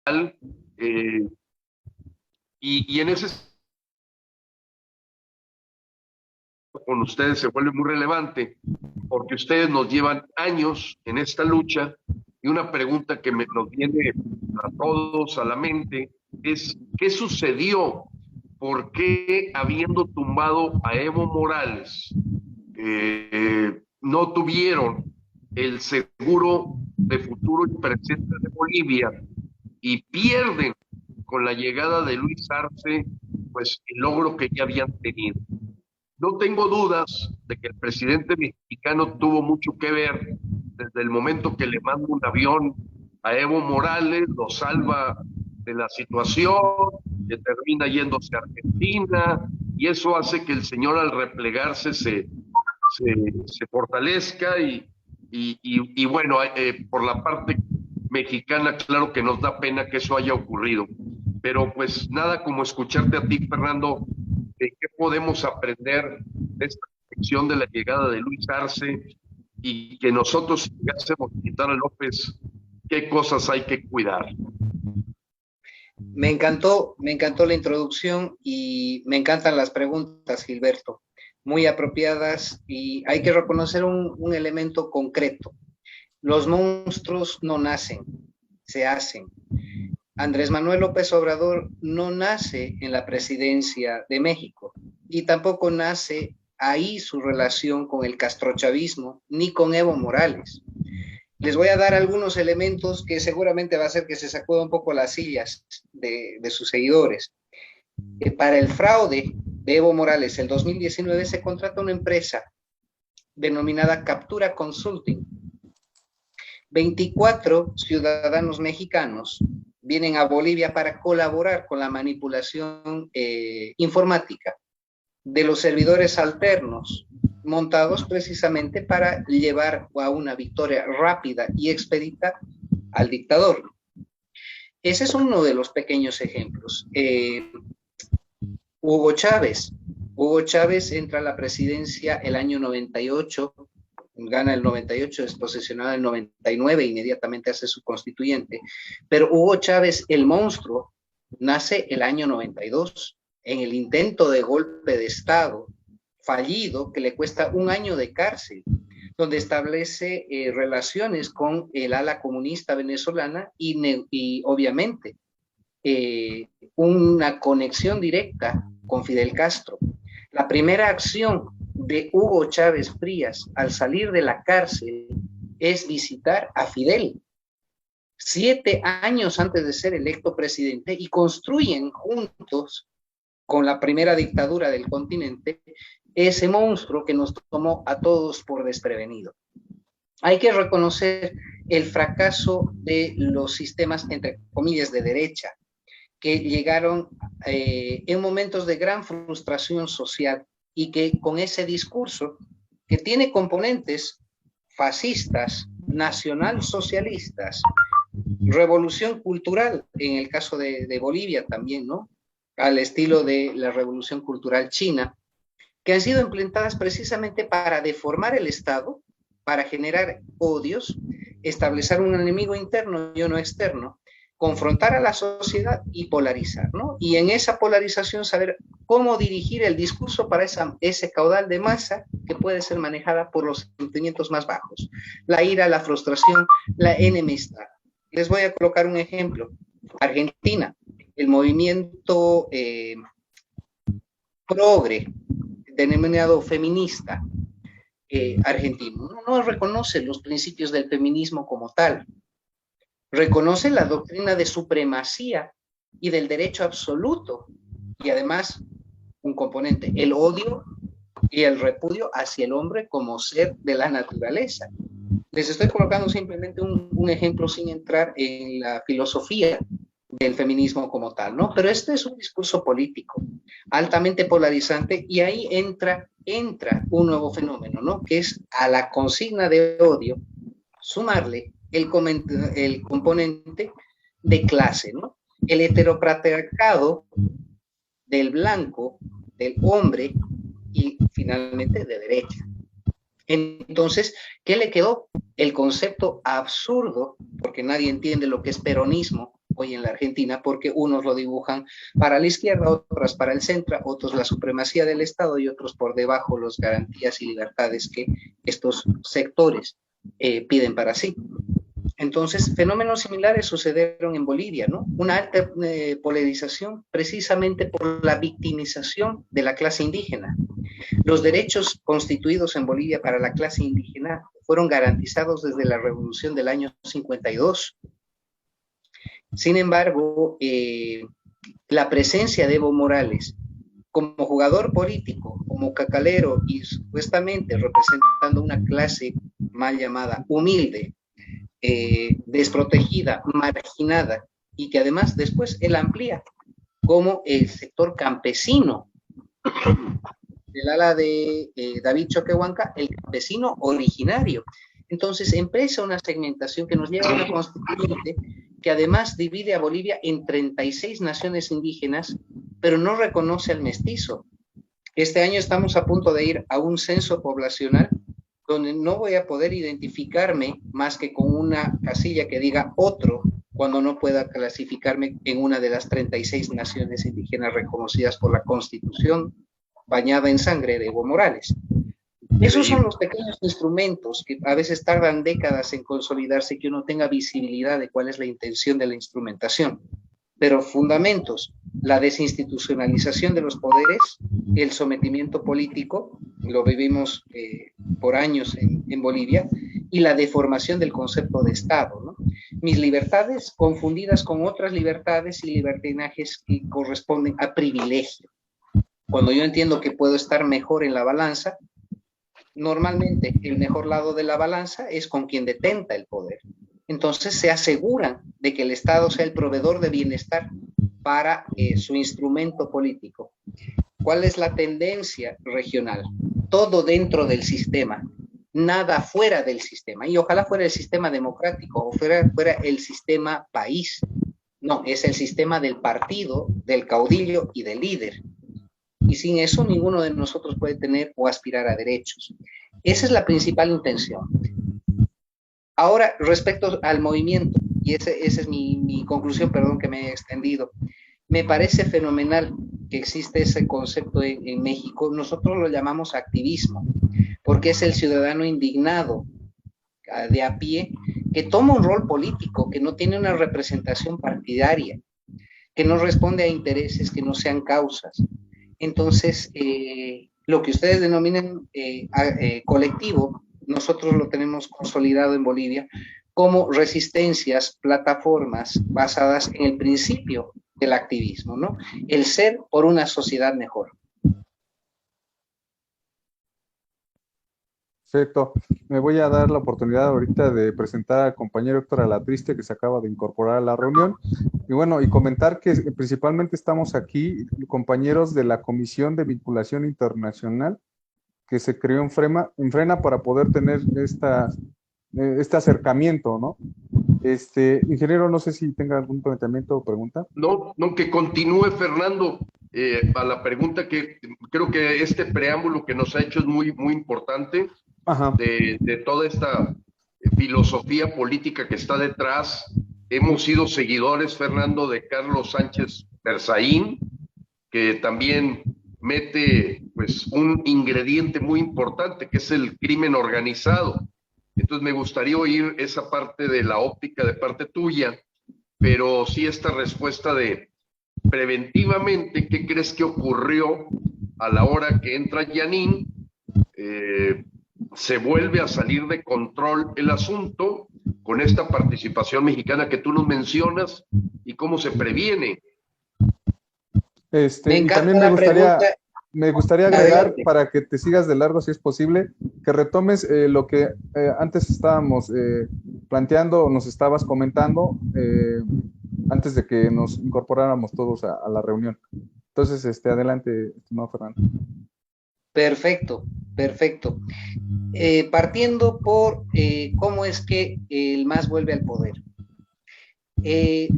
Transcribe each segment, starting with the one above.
eh, y en ese con ustedes se vuelve muy relevante porque ustedes nos llevan años en esta lucha y una pregunta que nos viene a todos a la mente es ¿qué sucedió? ¿Por qué habiendo tumbado a Evo Morales no tuvieron el seguro de futuro y presente de Bolivia y pierden con la llegada de Luis Arce pues el logro que ya habían tenido? No tengo dudas de que el presidente mexicano tuvo mucho que ver desde el momento que le manda un avión a Evo Morales, lo salva de la situación, que termina yéndose a Argentina, y eso hace que el señor al replegarse se fortalezca y bueno, por la parte mexicana, claro que nos da pena que eso haya ocurrido, pero pues nada como escucharte a ti, Fernando, de qué podemos aprender de esta sección de la llegada de Luis Arce y que nosotros, si llegásemos a quitar a López, qué cosas hay que cuidar. Me encantó la introducción y me encantan las preguntas, Gilberto, muy apropiadas y hay que reconocer un elemento concreto. Los monstruos no nacen, se hacen. Andrés Manuel López Obrador no nace en la presidencia de México y tampoco nace ahí su relación con el castrochavismo ni con Evo Morales. Les voy a dar algunos elementos que seguramente va a hacer que se sacuda un poco las sillas de sus seguidores. Para el fraude de Evo Morales, el 2019 se contrata una empresa denominada Captura Consulting. 24 ciudadanos mexicanos vienen a Bolivia para colaborar con la manipulación informática de los servidores alternos montados precisamente para llevar a una victoria rápida y expedita al dictador. Ese es uno de los pequeños ejemplos. Hugo Chávez. Hugo Chávez entra a la presidencia el año 98, gana el 98, es posesionado en el 99, inmediatamente hace su constituyente. Pero Hugo Chávez, el monstruo, nace el año 92, en el intento de golpe de Estado fallido que le cuesta un año de cárcel, donde establece relaciones con el ala comunista venezolana y obviamente una conexión directa con Fidel Castro. La primera acción de Hugo Chávez Frías al salir de la cárcel es visitar a Fidel, 7 años antes de ser electo presidente, y construyen juntos con la primera dictadura del continente ese monstruo que nos tomó a todos por desprevenido. Hay que reconocer el fracaso de los sistemas, entre comillas, de derecha, que llegaron en momentos de gran frustración social y que con ese discurso que tiene componentes fascistas, nacionalsocialistas, revolución cultural, en el caso de Bolivia también, ¿no? Al estilo de la revolución cultural china, que han sido implementadas precisamente para deformar el Estado, para generar odios, establecer un enemigo interno y uno externo, confrontar a la sociedad y polarizar, ¿no? Y en esa polarización saber cómo dirigir el discurso para ese caudal de masa que puede ser manejada por los sentimientos más bajos, la ira, la frustración, la enemistad. Les voy a colocar un ejemplo. Argentina, el movimiento progre, denominado feminista argentino, no reconoce los principios del feminismo como tal, reconoce la doctrina de supremacía y del derecho absoluto, y además un componente, el odio y el repudio hacia el hombre como ser de la naturaleza. Les estoy colocando simplemente un ejemplo sin entrar en la filosofía del feminismo como tal, ¿no? Pero este es un discurso político altamente polarizante y ahí entra un nuevo fenómeno, ¿no? Que es a la consigna de odio sumarle el componente de clase, ¿no? El heteropatriarcado del blanco, del hombre y finalmente de derecha. Entonces, ¿qué le quedó? El concepto absurdo, porque nadie entiende lo que es peronismo, hoy en la Argentina, porque unos lo dibujan para la izquierda, otros para el centro, otros la supremacía del Estado y otros por debajo las garantías y libertades que estos sectores piden para sí. Entonces, fenómenos similares sucedieron en Bolivia, ¿no? Una alta polarización precisamente por la victimización de la clase indígena. Los derechos constituidos en Bolivia para la clase indígena fueron garantizados desde la revolución del año 52. Sin embargo, la presencia de Evo Morales como jugador político, como cacalero y supuestamente representando una clase mal llamada humilde, desprotegida, marginada, y que además después él amplía como el sector campesino del ala de David Choquehuanca, el campesino originario. Entonces empieza una segmentación que nos lleva a una constituyente que además divide a Bolivia en 36 naciones indígenas, pero no reconoce al mestizo. Este año estamos a punto de ir a un censo poblacional donde no voy a poder identificarme más que con una casilla que diga otro, cuando no pueda clasificarme en una de las 36 naciones indígenas reconocidas por la Constitución bañada en sangre de Evo Morales. Esos son los pequeños instrumentos que a veces tardan décadas en consolidarse, que uno tenga visibilidad de cuál es la intención de la instrumentación. Pero fundamentos, la desinstitucionalización de los poderes, el sometimiento político, lo vivimos por años en Bolivia, y la deformación del concepto de Estado, ¿no? Mis libertades confundidas con otras libertades y libertinajes que corresponden a privilegio. Cuando yo entiendo que puedo estar mejor en la balanza, normalmente el mejor lado de la balanza es con quien detenta el poder. Entonces se aseguran de que el Estado sea el proveedor de bienestar para su instrumento político. ¿Cuál es la tendencia regional? Todo dentro del sistema, nada fuera del sistema. Y ojalá fuera el sistema democrático o fuera el sistema país. No, es el sistema del partido, del caudillo y del líder. Y sin eso ninguno de nosotros puede tener o aspirar a derechos. Esa es la principal intención. Ahora, respecto al movimiento, y esa es mi conclusión, perdón que me he extendido, me parece fenomenal que existe ese concepto en México. Nosotros lo llamamos activismo, porque es el ciudadano indignado de a pie que toma un rol político, que no tiene una representación partidaria, que no responde a intereses que no sean causas. Entonces, lo que ustedes denominan colectivo, nosotros lo tenemos consolidado en Bolivia como resistencias, plataformas basadas en el principio del activismo, ¿no? El ser por una sociedad mejor. Perfecto. Me voy a dar la oportunidad ahorita de presentar al compañero Héctor Alatriste, que se acaba de incorporar a la reunión. Y bueno, y comentar que principalmente estamos aquí, compañeros de la Comisión de Vinculación Internacional, que se creó en Frena para poder tener este acercamiento, ¿no? Ingeniero, no sé si tenga algún planteamiento o pregunta. No, que continúe Fernando a la pregunta, que creo que este preámbulo que nos ha hecho es muy, muy importante. Ajá. De toda esta filosofía política que está detrás. Hemos sido seguidores, Fernando, de Carlos Sánchez Berzaín, que también mete pues un ingrediente muy importante, que es el crimen organizado. Entonces me gustaría oír esa parte de la óptica de parte tuya, pero sí esta respuesta de preventivamente, ¿qué crees que ocurrió a la hora que entra Yanín? Se vuelve a salir de control el asunto con esta participación mexicana que tú nos mencionas, y cómo se previene. Y también me gustaría agregar, para que te sigas de largo si es posible, que retomes lo que antes estábamos planteando, nos estabas comentando antes de que nos incorporáramos todos a la reunión. Entonces, adelante, estimado Fernando. Perfecto. Partiendo por cómo es que el MAS vuelve al poder.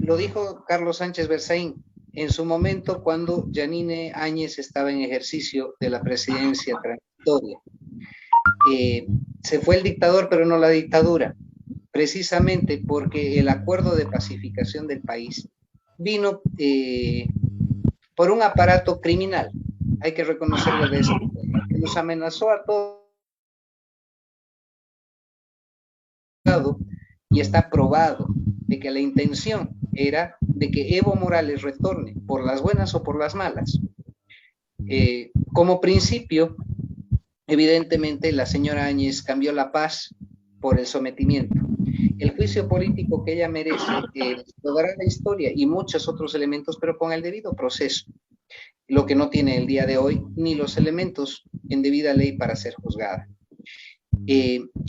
Lo dijo Carlos Sánchez Berzaín en su momento cuando Yanine Áñez estaba en ejercicio de la presidencia transitoria. Se fue el dictador, pero no la dictadura. precisamente porque el acuerdo de pacificación del país vino por un aparato criminal, hay que reconocerlo de esa forma, que nos amenazó a todos y está probado de que la intención era de que Evo Morales retorne por las buenas o por las malas. Como principio, evidentemente la señora Áñez cambió la paz por el sometimiento. El juicio político que ella merece lo dará la historia y muchos otros elementos, pero con el debido proceso, lo que no tiene el día de hoy, ni los elementos en debida ley para ser juzgada.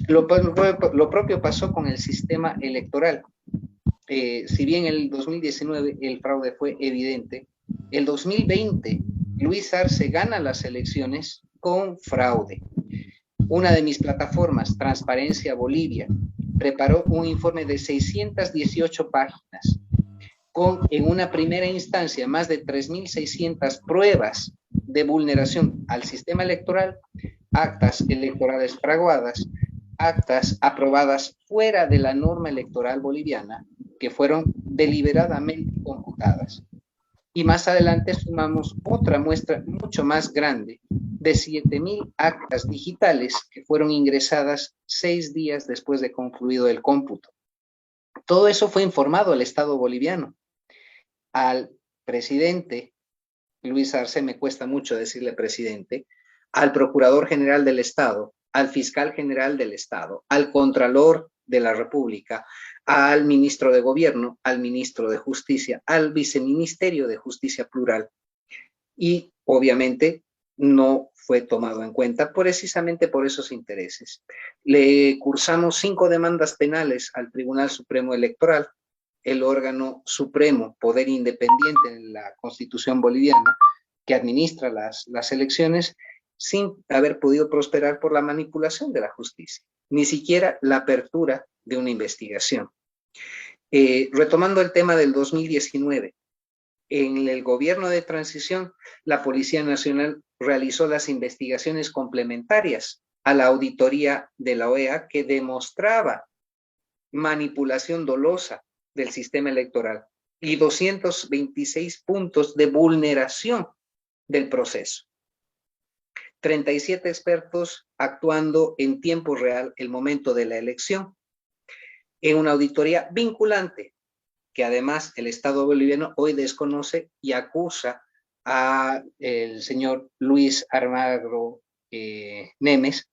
Lo propio pasó con el sistema electoral. Si bien el 2019 el fraude fue evidente, el 2020 Luis Arce gana las elecciones con fraude. Una de mis plataformas, Transparencia Bolivia, preparó un informe de 618 páginas con, en una primera instancia, más de 3.600 pruebas de vulneración al sistema electoral, actas electorales fraguadas, actas aprobadas fuera de la norma electoral boliviana, que fueron deliberadamente computadas. Y más adelante sumamos otra muestra mucho más grande de 7.000 actas digitales que fueron ingresadas 6 días después de concluido el cómputo. Todo eso fue informado al Estado boliviano. Al presidente, Luis Arce, me cuesta mucho decirle presidente, al Procurador General del Estado, al Fiscal General del Estado, al Contralor de la República, al Ministro de Gobierno, al Ministro de Justicia, al Viceministerio de Justicia Plural. Y obviamente no fue tomado en cuenta precisamente por esos intereses. Le cursamos 5 demandas penales al Tribunal Supremo Electoral, el órgano supremo, poder independiente en la Constitución boliviana, que administra las elecciones, sin haber podido prosperar por la manipulación de la justicia, ni siquiera la apertura de una investigación. Retomando el tema del 2019, en el gobierno de transición, la Policía Nacional realizó las investigaciones complementarias a la auditoría de la OEA que demostraba manipulación dolosa del sistema electoral y 226 puntos de vulneración del proceso. 37 expertos actuando en tiempo real el momento de la elección, en una auditoría vinculante, que además el Estado boliviano hoy desconoce y acusa a el señor Luis Almagro Nemes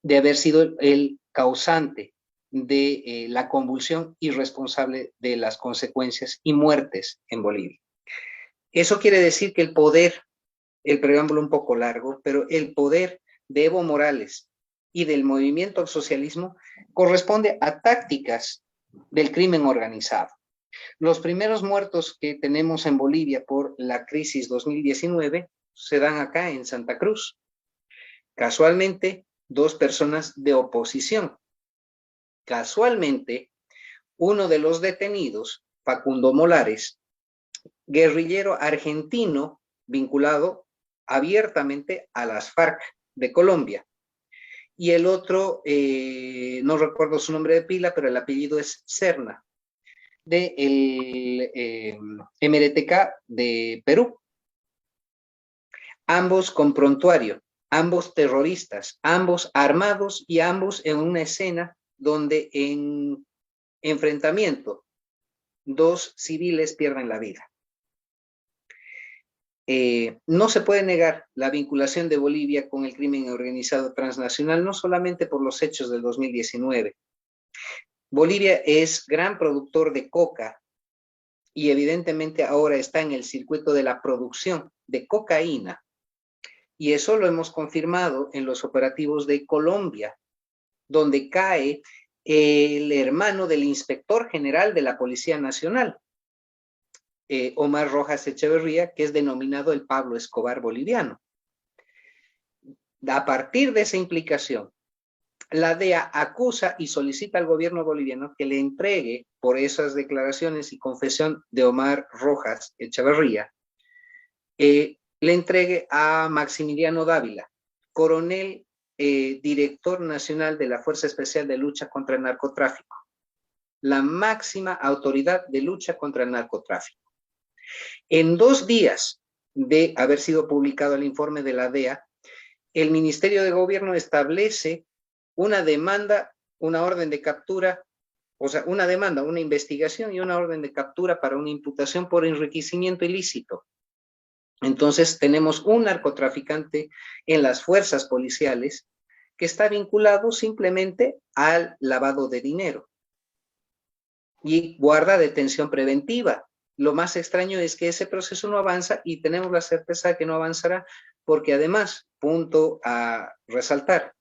de haber sido el causante de la convulsión y responsable de las consecuencias y muertes en Bolivia. Eso quiere decir que el poder, el preámbulo un poco largo, pero el poder de Evo Morales y del movimiento al socialismo corresponde a tácticas del crimen organizado. Los primeros muertos que tenemos en Bolivia por la crisis 2019 se dan acá en Santa Cruz. Casualmente, 2 personas de oposición. Casualmente, uno de los detenidos, Facundo Molares, guerrillero argentino vinculado abiertamente a las FARC de Colombia. Y el otro, no recuerdo su nombre de pila, pero el apellido es Serna, del MRTK de Perú. Ambos con prontuario, ambos terroristas, ambos armados y ambos en una escena donde en enfrentamiento 2 civiles pierden la vida. No se puede negar la vinculación de Bolivia con el crimen organizado transnacional, no solamente por los hechos del 2019. Bolivia es gran productor de coca y evidentemente ahora está en el circuito de la producción de cocaína. Y eso lo hemos confirmado en los operativos de Colombia, donde cae el hermano del inspector general de la Policía Nacional, Omar Rojas Echeverría, que es denominado el Pablo Escobar boliviano. A partir de esa implicación, la DEA acusa y solicita al gobierno boliviano que le entregue, por esas declaraciones y confesión de Omar Rojas Echeverría, le entregue a Maximiliano Dávila, coronel, director nacional de la Fuerza Especial de Lucha contra el Narcotráfico, la máxima autoridad de lucha contra el narcotráfico. En 2 días de haber sido publicado el informe de la DEA, el Ministerio de Gobierno establece una demanda, una orden de captura, o sea, una demanda, una investigación y una orden de captura para una imputación por enriquecimiento ilícito. Entonces tenemos un narcotraficante en las fuerzas policiales que está vinculado simplemente al lavado de dinero y guarda detención preventiva. Lo más extraño es que ese proceso no avanza y tenemos la certeza de que no avanzará porque además, punto a resaltar,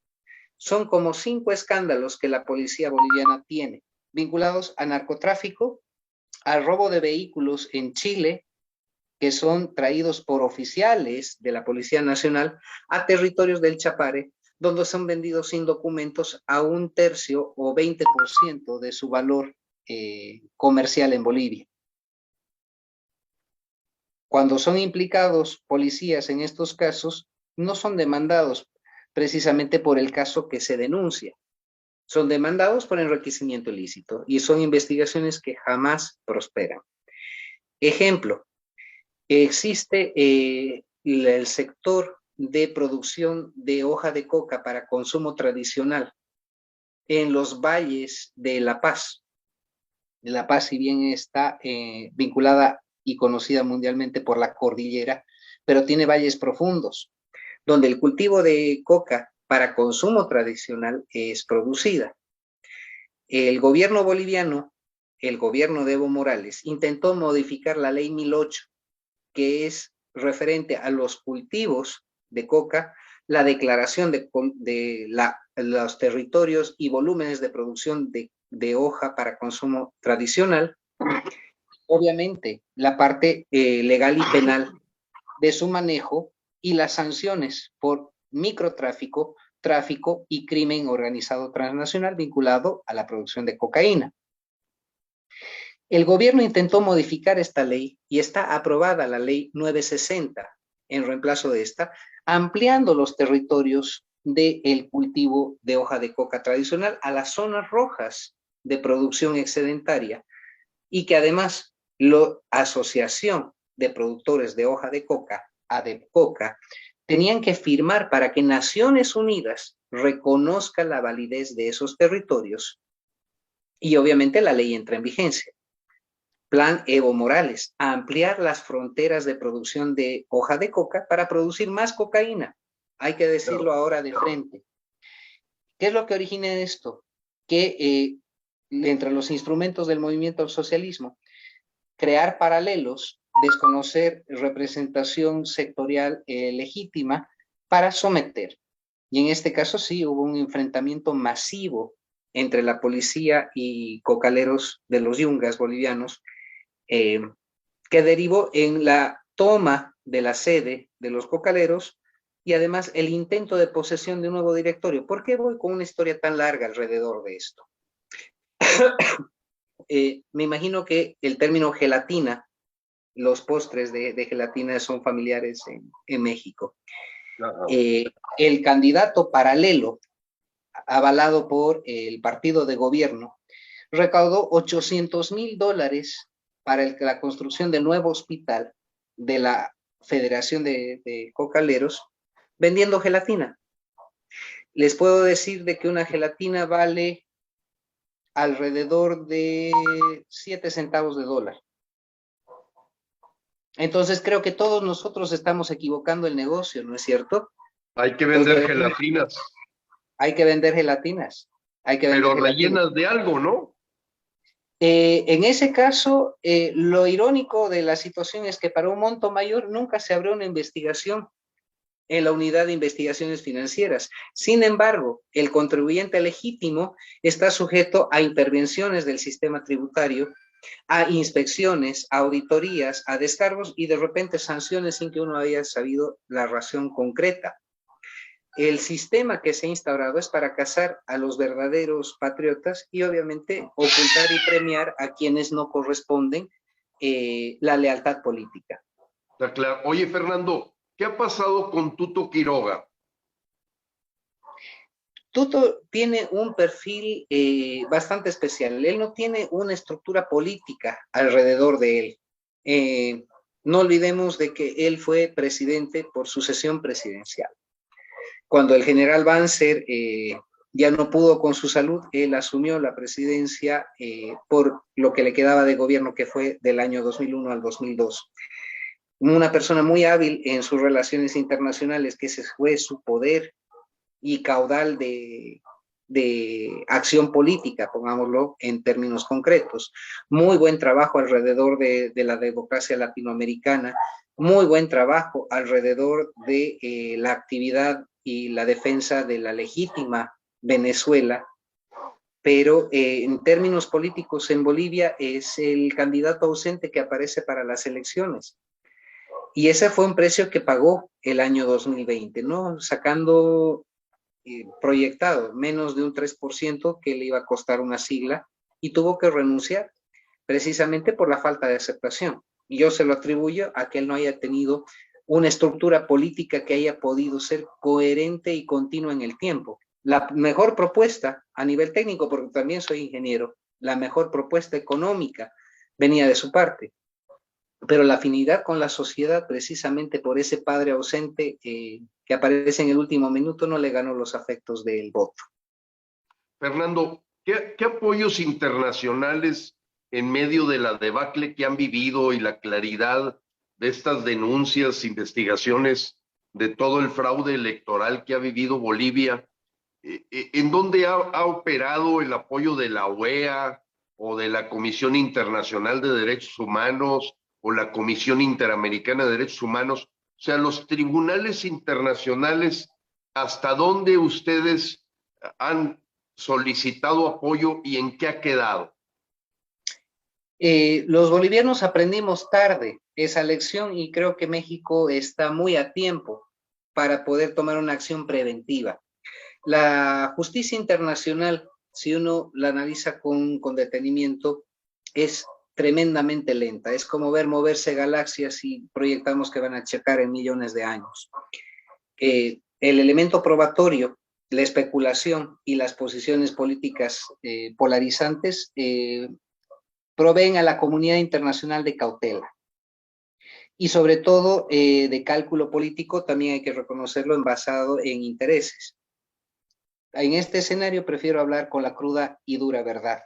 son como 5 escándalos que la policía boliviana tiene vinculados a narcotráfico, al robo de vehículos en Chile, que son traídos por oficiales de la Policía Nacional a territorios del Chapare, donde son vendidos sin documentos a 1/3 o 20% de su valor comercial en Bolivia. Cuando son implicados policías en estos casos, no son demandados precisamente por el caso que se denuncia. Son demandados por enriquecimiento ilícito y son investigaciones que jamás prosperan. Ejemplo, existe el sector de producción de hoja de coca para consumo tradicional en los valles de La Paz. La Paz, si bien está vinculada y conocida mundialmente por la cordillera, pero tiene valles profundos, donde el cultivo de coca para consumo tradicional es producida. El gobierno boliviano, el gobierno de Evo Morales, intentó modificar la ley 1008, que es referente a los cultivos de coca, la declaración de los territorios y volúmenes de producción de hoja para consumo tradicional, obviamente la parte legal y penal de su manejo y las sanciones por microtráfico, tráfico y crimen organizado transnacional vinculado a la producción de cocaína. El gobierno intentó modificar esta ley y está aprobada la ley 960 en reemplazo de esta, ampliando los territorios del cultivo de hoja de coca tradicional a las zonas rojas de producción excedentaria y que además la Asociación de Productores de Hoja de Coca, ADEPCOCA, tenían que firmar para que Naciones Unidas reconozca la validez de esos territorios y obviamente la ley entra en vigencia. Plan Evo Morales, a ampliar las fronteras de producción de hoja de coca para producir más cocaína. Hay que decirlo ahora de frente. ¿Qué es lo que origina esto? Que entre los instrumentos del movimiento al socialismo, crear paralelos, desconocer representación sectorial legítima para someter. Y en este caso sí hubo un enfrentamiento masivo entre la policía y cocaleros de los yungas bolivianos, que derivó en la toma de la sede de los cocaleros y además el intento de posesión de un nuevo directorio. ¿Por qué voy con una historia tan larga alrededor de esto? Me imagino que el término gelatina, los postres de gelatina son familiares en México. El candidato paralelo, avalado por el partido de gobierno, recaudó $800,000 para la construcción del nuevo hospital de la Federación de Cocaleros, vendiendo gelatina. Les puedo decir de que una gelatina vale alrededor de 7 centavos de dólar. Entonces creo que todos nosotros estamos equivocando el negocio, ¿no es cierto? Hay que vender gelatinas. Hay que vender gelatinas. Pero rellenas de algo, ¿no? En ese caso, lo irónico de la situación es que para un monto mayor nunca se abrió una investigación en la unidad de investigaciones financieras. Sin embargo, el contribuyente legítimo está sujeto a intervenciones del sistema tributario, a inspecciones, a auditorías, a descargos y de repente sanciones sin que uno haya sabido la razón concreta. El sistema que se ha instaurado es para cazar a los verdaderos patriotas y obviamente ocultar y premiar a quienes no corresponden la lealtad política. Está claro. Oye, Fernando, ¿qué ha pasado con Tuto Quiroga? Tuto tiene un perfil bastante especial. Él no tiene una estructura política alrededor de él. No olvidemos de que él fue presidente por sucesión presidencial. Cuando el general Banzer ya no pudo con su salud, él asumió la presidencia por lo que le quedaba de gobierno, que fue del año 2001 al 2002. Una persona muy hábil en sus relaciones internacionales, que ese fue su poder y caudal de acción política, pongámoslo en términos concretos. Muy buen trabajo alrededor de la democracia latinoamericana, muy buen trabajo alrededor de la actividad y la defensa de la legítima Venezuela, pero en términos políticos en Bolivia es el candidato ausente que aparece para las elecciones. Y ese fue un precio que pagó el año 2020, ¿no? Sacando proyectado menos de un 3% que le iba a costar una sigla y tuvo que renunciar precisamente por la falta de aceptación. Y yo se lo atribuyo a que él no haya tenido una estructura política que haya podido ser coherente y continua en el tiempo. La mejor propuesta a nivel técnico, porque también soy ingeniero, la mejor propuesta económica venía de su parte, pero la afinidad con la sociedad, precisamente por ese padre ausente que aparece en el último minuto, no le ganó los afectos del voto. Fernando, ¿qué apoyos internacionales en medio de la debacle que han vivido y la claridad de estas denuncias, investigaciones de todo el fraude electoral que ha vivido Bolivia, en dónde ha operado el apoyo de la OEA o de la Comisión Internacional de Derechos Humanos o la Comisión Interamericana de Derechos Humanos? O sea, los tribunales internacionales, ¿hasta dónde ustedes han solicitado apoyo y en qué ha quedado? Los bolivianos aprendimos tarde esa lección y creo que México está muy a tiempo para poder tomar una acción preventiva. La justicia internacional, si uno la analiza con detenimiento, es tremendamente lenta. Es como ver moverse galaxias y proyectamos que van a checar en millones de años. El elemento probatorio, la especulación y las posiciones políticas polarizantes proveen a la comunidad internacional de cautela. Y sobre todo de cálculo político, también hay que reconocerlo, basado en intereses. En este escenario prefiero hablar con la cruda y dura verdad.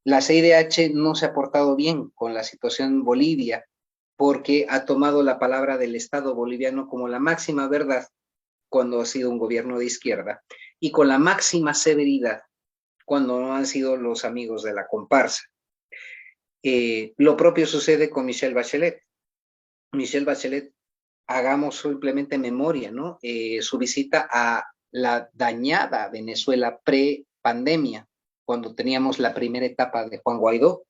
La CIDH no se ha portado bien con la situación en Bolivia porque ha tomado la palabra del Estado boliviano como la máxima verdad cuando ha sido un gobierno de izquierda y con la máxima severidad cuando no han sido los amigos de la comparsa. Lo propio sucede con Michelle Bachelet. Michelle Bachelet, hagamos simplemente memoria, ¿no? Su visita a la dañada Venezuela pre-pandemia, cuando teníamos la primera etapa de Juan Guaidó,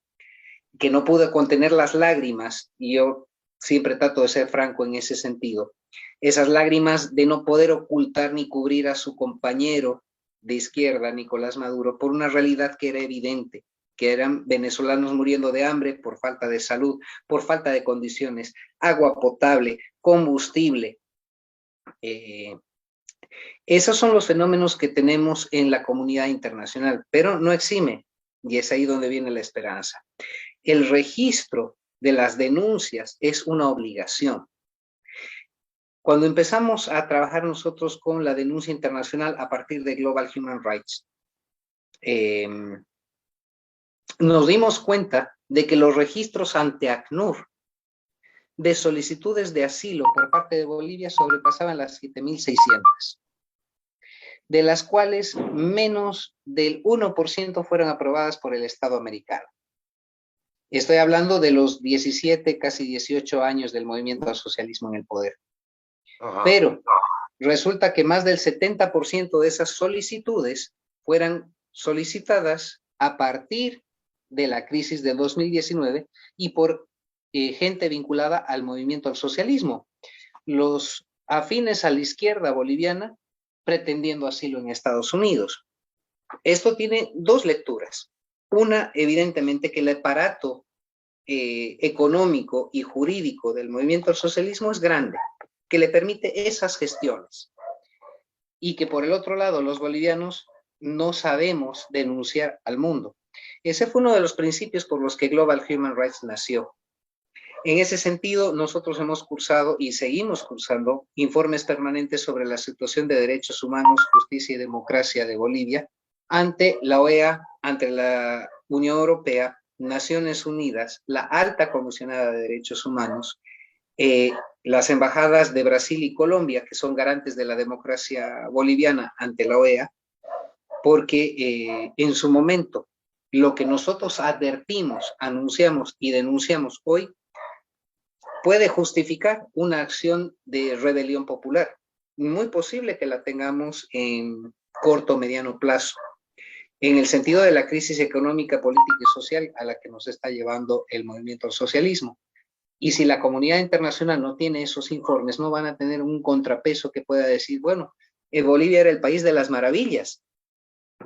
que no pudo contener las lágrimas, y yo siempre trato de ser franco en ese sentido, esas lágrimas de no poder ocultar ni cubrir a su compañero de izquierda, Nicolás Maduro, por una realidad que era evidente, que eran venezolanos muriendo de hambre por falta de salud, por falta de condiciones, agua potable, combustible. Esos son los fenómenos que tenemos en la comunidad internacional, pero no exime, y es ahí donde viene la esperanza. El registro de las denuncias es una obligación. Cuando empezamos a trabajar nosotros con la denuncia internacional a partir de Global Human Rights, nos dimos cuenta de que los registros ante ACNUR de solicitudes de asilo por parte de Bolivia sobrepasaban las 7,600, de las cuales menos del 1% fueron aprobadas por el Estado americano. Estoy hablando de los 17, casi 18 años del movimiento al socialismo en el poder. Ajá. Pero resulta que más del 70% de esas solicitudes fueran solicitadas a partir de la crisis de 2019 y por gente vinculada al movimiento al socialismo. Los afines a la izquierda boliviana pretendiendo asilo en Estados Unidos. Esto tiene dos lecturas. Una, evidentemente, que el aparato económico y jurídico del movimiento al socialismo es grande, que le permite esas gestiones. y que por el otro lado los bolivianos no sabemos denunciar al mundo. Ese fue uno de los principios por los que Global Human Rights nació. En ese sentido, nosotros hemos cursado y seguimos cursando informes permanentes sobre la situación de derechos humanos, justicia y democracia de Bolivia ante la OEA, ante la Unión Europea, Naciones Unidas, la Alta Comisionada de Derechos Humanos, las embajadas de Brasil y Colombia, que son garantes de la democracia boliviana ante la OEA, porque en su momento lo que nosotros advertimos, anunciamos y denunciamos hoy puede justificar una acción de rebelión popular. Muy posible que la tengamos en corto o mediano plazo, en el sentido de la crisis económica, política y social a la que nos está llevando el movimiento al socialismo. Y si la comunidad internacional no tiene esos informes, no van a tener un contrapeso que pueda decir, bueno, Bolivia era el país de las maravillas,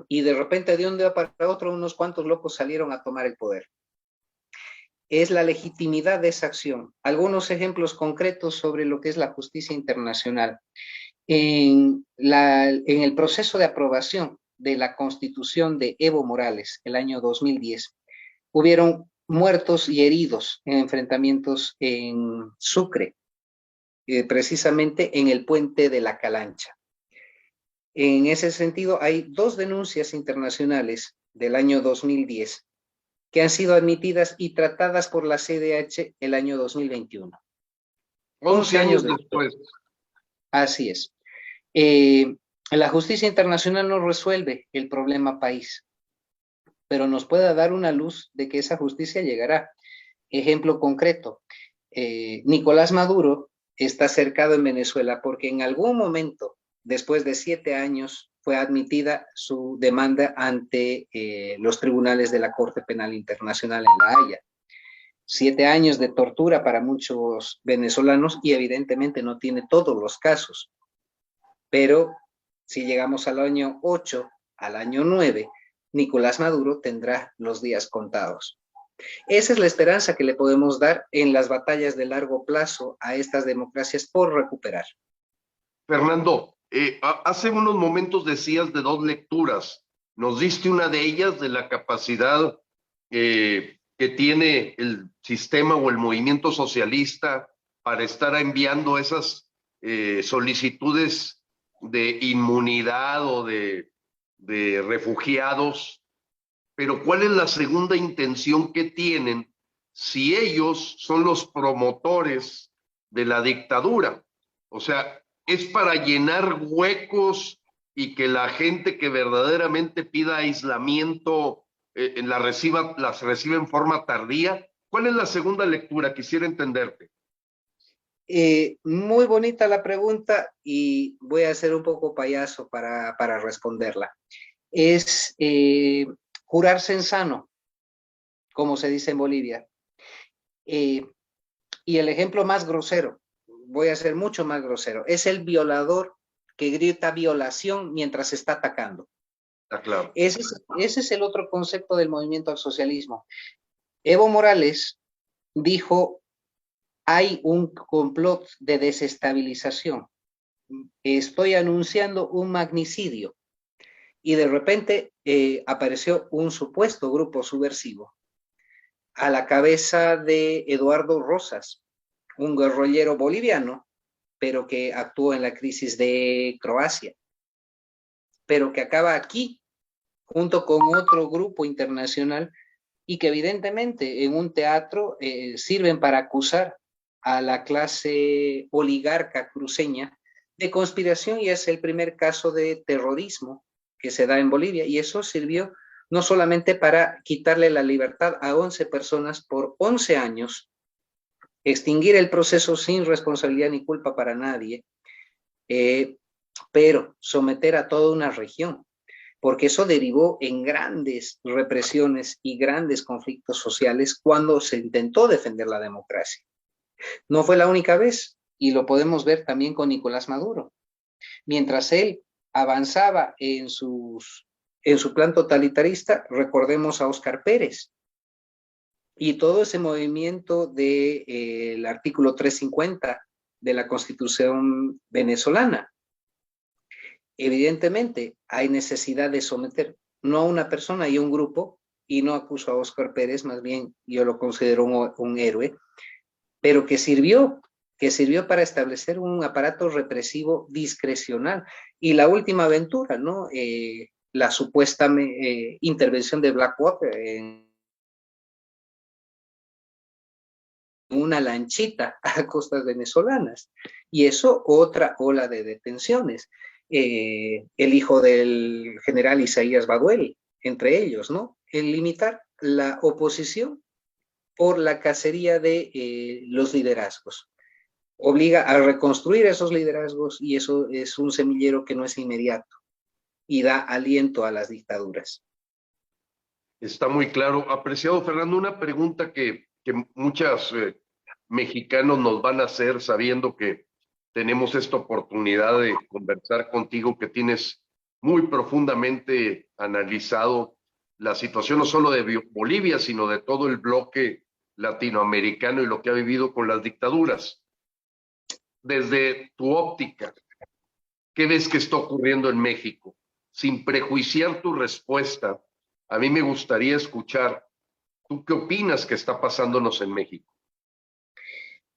y de repente de un día para otro unos cuantos locos salieron a tomar el poder. Es la legitimidad de esa acción. Algunos ejemplos concretos sobre lo que es la justicia internacional. En el proceso de aprobación de la Constitución de Evo Morales, el año 2010, hubieron muertos y heridos en enfrentamientos en Sucre, precisamente en el puente de la Calancha. En ese sentido, hay 2 denuncias internacionales del año 2010 que han sido admitidas y tratadas por la CDH el año 2021. 11 años después. Así es. La justicia internacional no resuelve el problema país, pero nos puede dar una luz de que esa justicia llegará. Ejemplo concreto, Nicolás Maduro está cercado en Venezuela porque en algún momento, después de 7 años, fue admitida su demanda ante los tribunales de la Corte Penal Internacional en La Haya. 7 años de tortura para muchos venezolanos y evidentemente no tiene todos los casos. Pero si llegamos al año 8, al año 9, Nicolás Maduro tendrá los días contados. Esa es la esperanza que le podemos dar en las batallas de largo plazo a estas democracias por recuperar. Fernando, hace unos momentos decías de 2 lecturas. Nos diste una de ellas de la capacidad que tiene el sistema o el movimiento socialista para estar enviando esas solicitudes de inmunidad o de refugiados. Pero ¿cuál es la segunda intención que tienen si ellos son los promotores de la dictadura? O sea, ¿es para llenar huecos y que la gente que verdaderamente pida aislamiento las reciba en forma tardía? ¿Cuál es la segunda lectura? Quisiera entenderte. Muy bonita la pregunta y voy a ser un poco payaso para responderla. Es jurarse en sano, como se dice en Bolivia. Y el ejemplo más grosero, voy a ser mucho más grosero, es el violador que grita violación mientras está atacando. Claro. Ese es el otro concepto del movimiento al socialismo. Evo Morales dijo, hay un complot de desestabilización. Estoy anunciando un magnicidio. Y de repente apareció un supuesto grupo subversivo a la cabeza de Eduardo Rosas, un guerrillero boliviano, pero que actuó en la crisis de Croacia, pero que acaba aquí, junto con otro grupo internacional, y que evidentemente en un teatro sirven para acusar a la clase oligarca cruceña de conspiración, y es el primer caso de terrorismo que se da en Bolivia, y eso sirvió no solamente para quitarle la libertad a 11 personas por 11 años, extinguir el proceso sin responsabilidad ni culpa para nadie, pero someter a toda una región, porque eso derivó en grandes represiones y grandes conflictos sociales cuando se intentó defender la democracia. No fue la única vez, y lo podemos ver también con Nicolás Maduro. Mientras él avanzaba en su plan totalitarista, recordemos a Óscar Pérez y todo ese movimiento del artículo 350 de la Constitución venezolana. evidentemente hay necesidad de someter, no a una persona y a un grupo, y no acuso a Óscar Pérez, más bien yo lo considero un héroe, pero que sirvió para establecer un aparato represivo discrecional. Y la última aventura, ¿no? La supuesta intervención de Blackwater en una lanchita a costas venezolanas. Y eso, otra ola de detenciones. El hijo del general Isaías Baduel, entre ellos, ¿no? El limitar la oposición por la cacería de los liderazgos. Obliga a reconstruir esos liderazgos y eso es un semillero que no es inmediato y da aliento a las dictaduras. Está muy claro. Apreciado Fernando, una pregunta que muchos mexicanos nos van a hacer sabiendo que tenemos esta oportunidad de conversar contigo, que tienes muy profundamente analizado la situación no solo de Bolivia, sino de todo el bloque latinoamericano y lo que ha vivido con las dictaduras. Desde tu óptica, ¿qué ves que está ocurriendo en México? Sin prejuiciar tu respuesta, a mí me gustaría escuchar, ¿tú qué opinas que está pasándonos en México?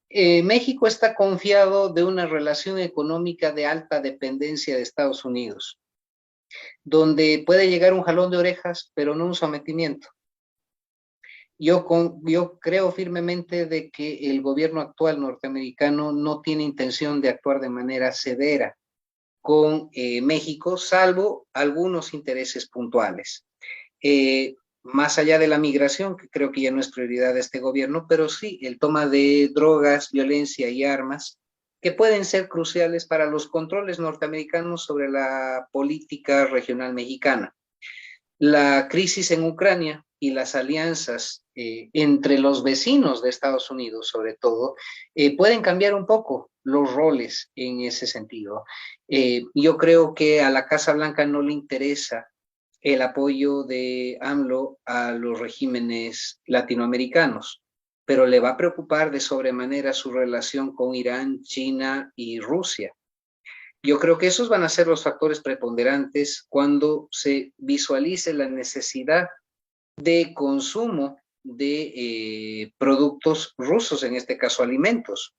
México está confiado de una relación económica de alta dependencia de Estados Unidos, donde puede llegar un jalón de orejas, pero no un sometimiento. Yo creo firmemente de que el gobierno actual norteamericano no tiene intención de actuar de manera severa con México, salvo algunos intereses puntuales. Más allá de la migración, que creo que ya no es prioridad de este gobierno, pero sí el toma de drogas, violencia y armas, que pueden ser cruciales para los controles norteamericanos sobre la política regional mexicana. La crisis en Ucrania y las alianzas entre los vecinos de Estados Unidos, sobre todo, pueden cambiar un poco los roles en ese sentido. Yo creo que a la Casa Blanca no le interesa el apoyo de AMLO a los regímenes latinoamericanos, pero le va a preocupar de sobremanera su relación con Irán, China y Rusia. Yo creo que esos van a ser los factores preponderantes cuando se visualice la necesidad de consumo de productos rusos, en este caso alimentos.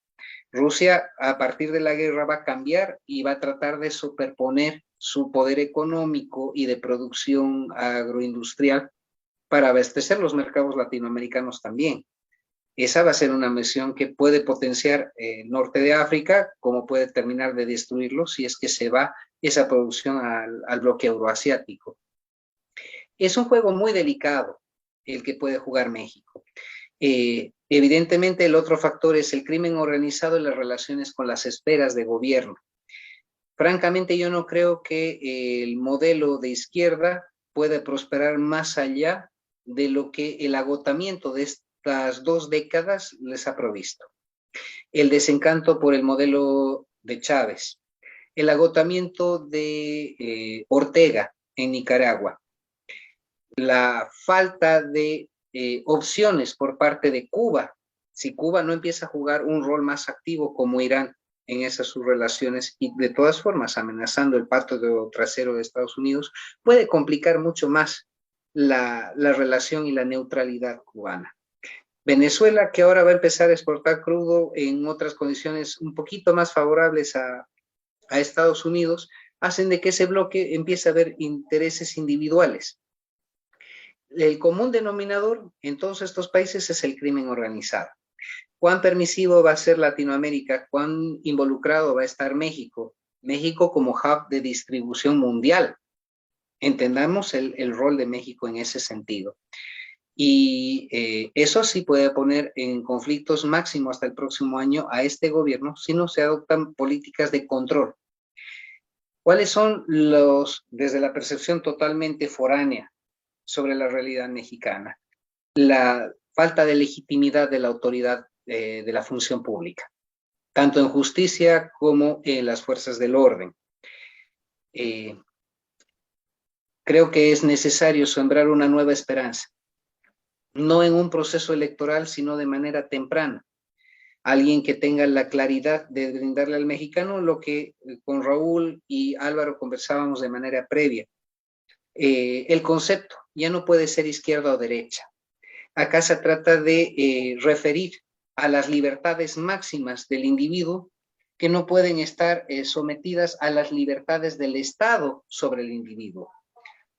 Rusia, a partir de la guerra, va a cambiar y va a tratar de superponer su poder económico y de producción agroindustrial para abastecer los mercados latinoamericanos también. Esa va a ser una misión que puede potenciar el norte de África, como puede terminar de destruirlo si es que se va esa producción al bloque euroasiático. Es un juego muy delicado el que puede jugar México. Evidentemente, el otro factor es el crimen organizado y las relaciones con las esferas de gobierno. Francamente, yo no creo que el modelo de izquierda pueda prosperar más allá de lo que el agotamiento de estas 2 décadas les ha provisto. El desencanto por el modelo de Chávez, el agotamiento de Ortega en Nicaragua, la falta de opciones por parte de Cuba. Si Cuba no empieza a jugar un rol más activo como Irán en esas sus relaciones y de todas formas amenazando el patio trasero de Estados Unidos, puede complicar mucho más la relación y la neutralidad cubana. Venezuela, que ahora va a empezar a exportar crudo en otras condiciones un poquito más favorables a Estados Unidos, hacen de que ese bloque empiece a haber intereses individuales. El común denominador en todos estos países es el crimen organizado. ¿Cuán permisivo va a ser Latinoamérica? ¿Cuán involucrado va a estar México? México como hub de distribución mundial. Entendamos el rol de México en ese sentido. Y eso sí puede poner en conflictos máximos hasta el próximo año a este gobierno si no se adoptan políticas de control. ¿Cuáles son desde la percepción totalmente foránea sobre la realidad mexicana? La falta de legitimidad de la autoridad de la función pública, tanto en justicia como en las fuerzas del orden. Creo que es necesario sembrar una nueva esperanza, no en un proceso electoral, sino de manera temprana. alguien que tenga la claridad de brindarle al mexicano lo que con Raúl y Álvaro conversábamos de manera previa. El concepto ya no puede ser izquierda o derecha. Acá se trata de referir a las libertades máximas del individuo que no pueden estar sometidas a las libertades del Estado sobre el individuo.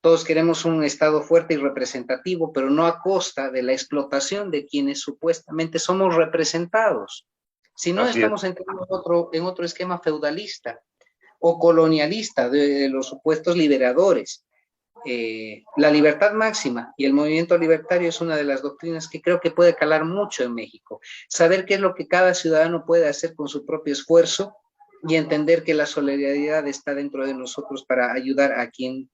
Todos queremos un Estado fuerte y representativo, pero no a costa de la explotación de quienes supuestamente somos representados. Si no, estamos entrando en otro esquema feudalista o colonialista de los supuestos liberadores. La libertad máxima y el movimiento libertario es una de las doctrinas que creo que puede calar mucho en México. Saber qué es lo que cada ciudadano puede hacer con su propio esfuerzo y entender que la solidaridad está dentro de nosotros para ayudar a quien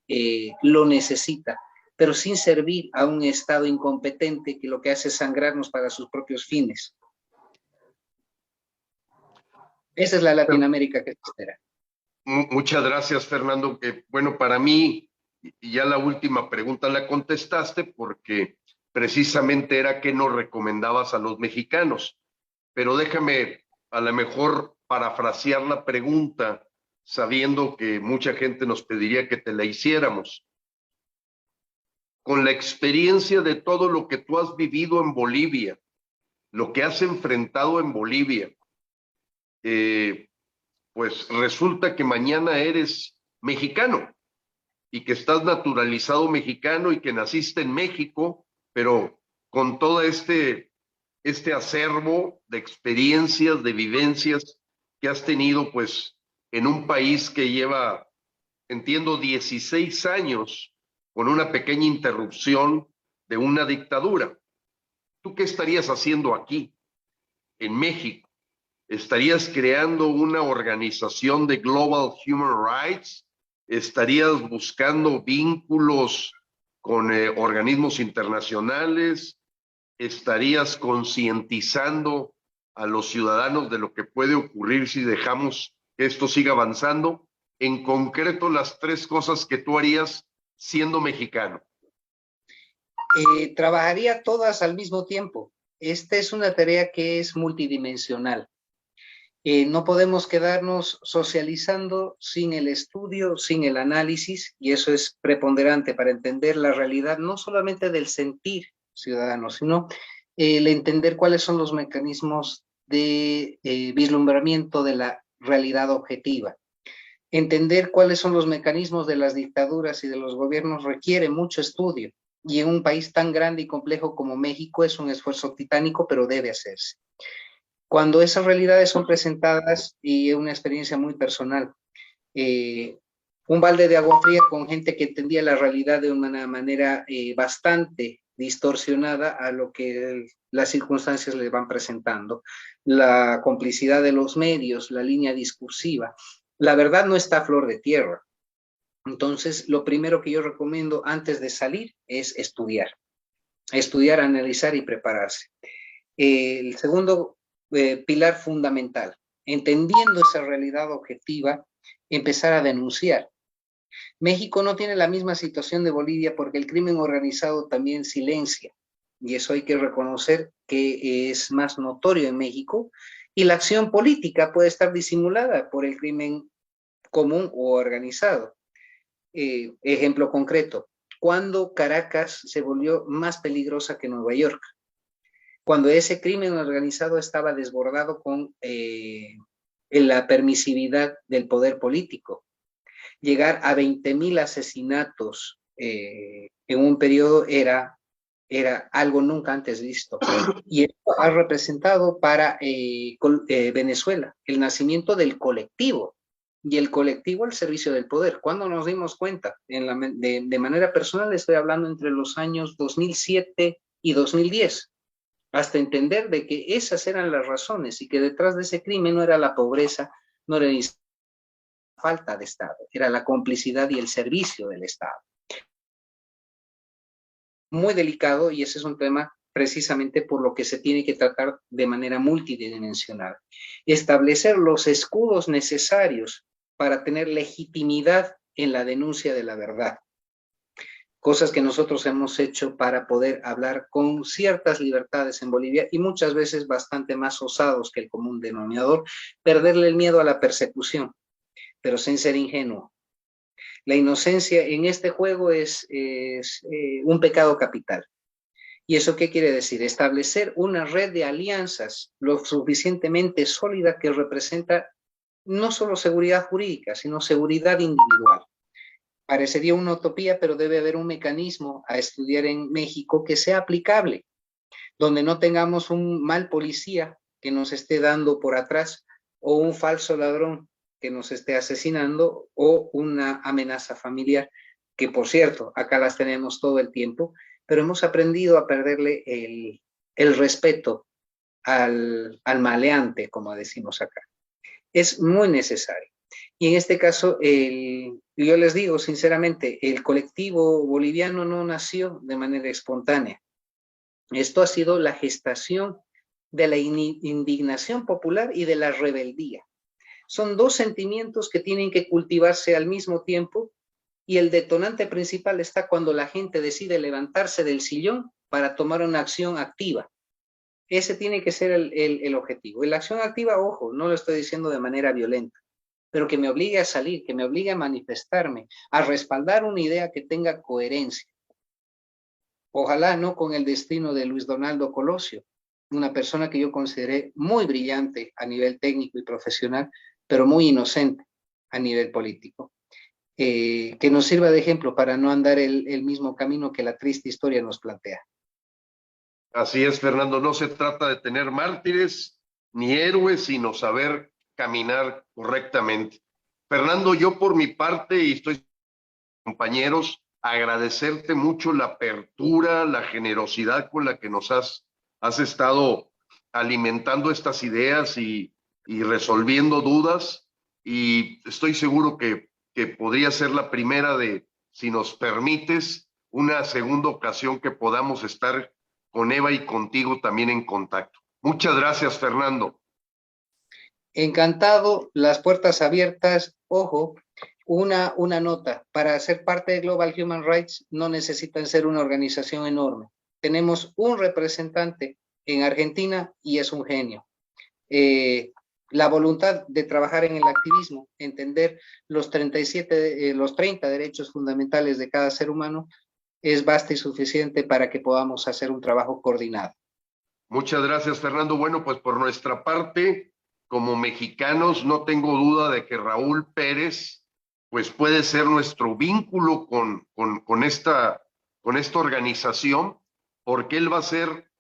lo necesita, pero sin servir a un Estado incompetente que lo que hace es sangrarnos para sus propios fines. Esa es la Latinoamérica que se espera. Muchas gracias, Fernando. Bueno, para mí, y ya la última pregunta la contestaste porque precisamente era qué nos recomendabas a los mexicanos. Pero déjame a lo mejor parafrasear la pregunta, sabiendo que mucha gente nos pediría que te la hiciéramos. Con la experiencia de todo lo que tú has vivido en Bolivia, lo que has enfrentado en Bolivia, pues resulta que mañana eres mexicano y que estás naturalizado mexicano y que naciste en México, pero con todo este acervo de experiencias, de vivencias que has tenido, pues, en un país que lleva, entiendo, 16 años con una pequeña interrupción de una dictadura. ¿Tú qué estarías haciendo aquí, en México? ¿Estarías creando una organización de Global Human Rights? ¿Estarías buscando vínculos con organismos internacionales? ¿Estarías concientizando a los ciudadanos de lo que puede ocurrir si dejamos que esto siga avanzando? En concreto, las tres cosas que tú harías siendo mexicano. Trabajaría todas al mismo tiempo. Esta es una tarea que es multidimensional. No podemos quedarnos socializando sin el estudio, sin el análisis, y eso es preponderante para entender la realidad, no solamente del sentir ciudadano, sino el entender cuáles son los mecanismos de vislumbramiento de la realidad objetiva. Entender cuáles son los mecanismos de las dictaduras y de los gobiernos requiere mucho estudio, y en un país tan grande y complejo como México es un esfuerzo titánico, pero debe hacerse. Cuando esas realidades son presentadas, y es una experiencia muy personal, un balde de agua fría con gente que entendía la realidad de una manera bastante distorsionada a lo que las circunstancias le van presentando, la complicidad de los medios, la línea discursiva. La verdad no está a flor de tierra. Entonces, lo primero que yo recomiendo antes de salir es estudiar, analizar y prepararse. El segundo pilar fundamental, entendiendo esa realidad objetiva, empezar a denunciar. México no tiene la misma situación de Bolivia porque el crimen organizado también silencia, y eso hay que reconocer que es más notorio en México, y la acción política puede estar disimulada por el crimen común o organizado. Ejemplo concreto, cuando Caracas se volvió más peligrosa que Nueva York, cuando ese crimen organizado estaba desbordado con la permisividad del poder político. Llegar a 20,000 asesinatos en un periodo era algo nunca antes visto. Y esto ha representado para Venezuela el nacimiento del colectivo, y el colectivo al servicio del poder. ¿Cuándo nos dimos cuenta? De manera personal estoy hablando entre los años 2007 y 2010. Hasta entender de que esas eran las razones y que detrás de ese crimen no era la pobreza, no era la falta de Estado, era la complicidad y el servicio del Estado. Muy delicado, y ese es un tema precisamente por lo que se tiene que tratar de manera multidimensional. Establecer los escudos necesarios para tener legitimidad en la denuncia de la verdad. cosas que nosotros hemos hecho para poder hablar con ciertas libertades en Bolivia y muchas veces bastante más osados que el común denominador, perderle el miedo a la persecución, pero sin ser ingenuo. La inocencia en este juego es un pecado capital. ¿Y eso qué quiere decir? Establecer una red de alianzas lo suficientemente sólida que representa no solo seguridad jurídica, sino seguridad individual. Parecería una utopía, pero debe haber un mecanismo a estudiar en México que sea aplicable, donde no tengamos un mal policía que nos esté dando por atrás o un falso ladrón que nos esté asesinando o una amenaza familiar, que por cierto, acá las tenemos todo el tiempo, pero hemos aprendido a perderle el respeto al maleante, como decimos acá. Es muy necesario. Y en este caso, yo les digo sinceramente, el colectivo boliviano no nació de manera espontánea. Esto ha sido la gestación de la indignación popular y de la rebeldía. Son dos sentimientos que tienen que cultivarse al mismo tiempo y el detonante principal está cuando la gente decide levantarse del sillón para tomar una acción activa. Ese tiene que ser el objetivo. Y la acción activa, ojo, no lo estoy diciendo de manera violenta, pero que me obligue a salir, que me obligue a manifestarme, a respaldar una idea que tenga coherencia. Ojalá no con el destino de Luis Donaldo Colosio, una persona que yo consideré muy brillante a nivel técnico y profesional, pero muy inocente a nivel político. Que nos sirva de ejemplo para no andar el mismo camino que la triste historia nos plantea. Así es, Fernando, no se trata de tener mártires ni héroes, sino saber caminar correctamente. Fernando, yo por mi parte, y estoy compañeros, agradecerte mucho la apertura, la generosidad con la que nos has estado alimentando estas ideas y resolviendo dudas, y estoy seguro que podría ser la primera de, si nos permites, una segunda ocasión que podamos estar con Eva y contigo también en contacto. Muchas gracias, Fernando. Encantado, las puertas abiertas. Ojo, una nota, para ser parte de Global Human Rights no necesitan ser una organización enorme. Tenemos un representante en Argentina y es un genio. La voluntad de trabajar en el activismo, entender los 30 derechos fundamentales de cada ser humano, es basta y suficiente para que podamos hacer un trabajo coordinado. Muchas gracias, Fernando. Bueno, pues por nuestra parte, como mexicanos, no tengo duda de que Raúl Pérez, pues puede ser nuestro vínculo con esta organización, porque él va a ser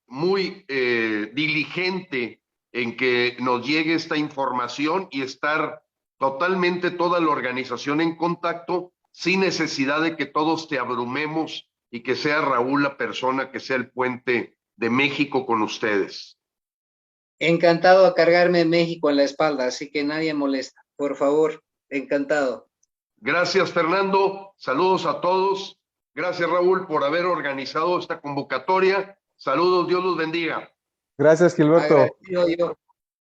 muy diligente en que nos llegue esta información y estar totalmente toda la organización en contacto, sin necesidad de que todos te abrumemos y que sea Raúl la persona que sea el puente de México con ustedes. Encantado a cargarme México en la espalda, así que nadie molesta. Por favor, encantado. Gracias, Fernando. Saludos a todos. Gracias, Raúl, por haber organizado esta convocatoria. Saludos, Dios los bendiga. Gracias, Gilberto. Agradecido yo.